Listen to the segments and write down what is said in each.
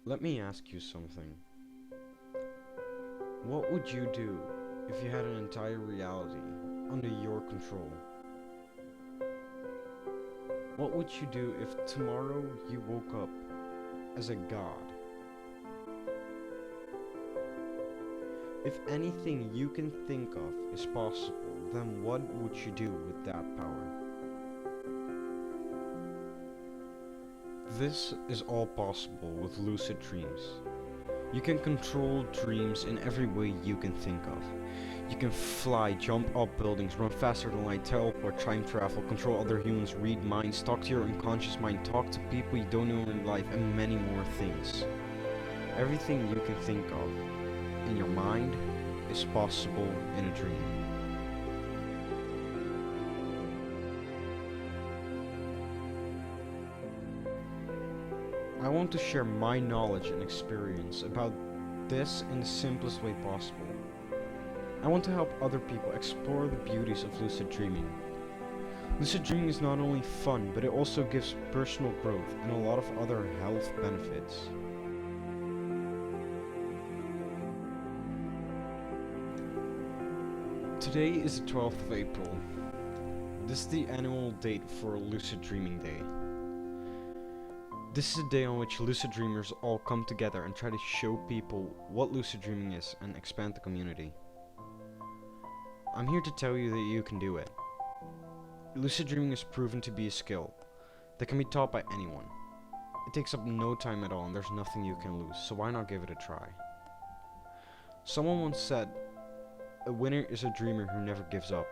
Let me ask you something. What would you do if you had an entire reality under your control? What would you do if tomorrow you woke up as a god? If anything you can think of is possible, then what would you do with that power? This is all possible with lucid dreams. You can control dreams in every way you can think of. You can fly, jump up buildings, run faster than light, teleport, time travel, control other humans, read minds, talk to your unconscious mind, talk to people you don't know in life, and many more things. Everything you can think of in your mind is possible in a dream. I want to share my knowledge and experience about this in the simplest way possible. I want to help other people explore the beauties of lucid dreaming. Lucid dreaming is not only fun, but it also gives personal growth and a lot of other health benefits. Today is the 12th of April. This is the annual date for Lucid Dreaming Day. This is a day on which lucid dreamers all come together and try to show people what lucid dreaming is and expand the community. I'm here to tell you that you can do it. Lucid dreaming is proven to be a skill that can be taught by anyone. It takes up no time at all and there's nothing you can lose, so why not give it a try? Someone once said, "A winner is a dreamer who never gives up."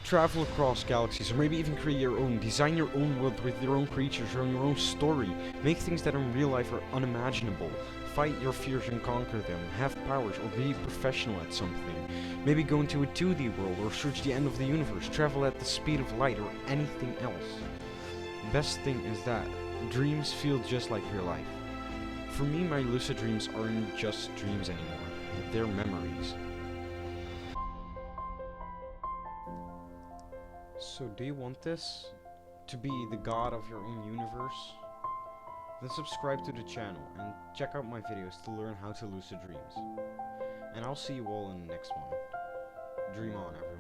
Travel across galaxies, or maybe even create your own. Design your own world with your own creatures, or your own story. Make things that in real life are unimaginable. Fight your fears and conquer them. Have powers, or be professional at something. Maybe go into a 2D world, or search the end of the universe. Travel at the speed of light, or anything else. Best thing is that dreams feel just like real life. For me, my lucid dreams aren't just dreams anymore. They're memories. So do you want this? To be the god of your own universe? Then subscribe to the channel and check out my videos to learn how to lucid dreams. And I'll see you all in the next one. Dream on, everyone.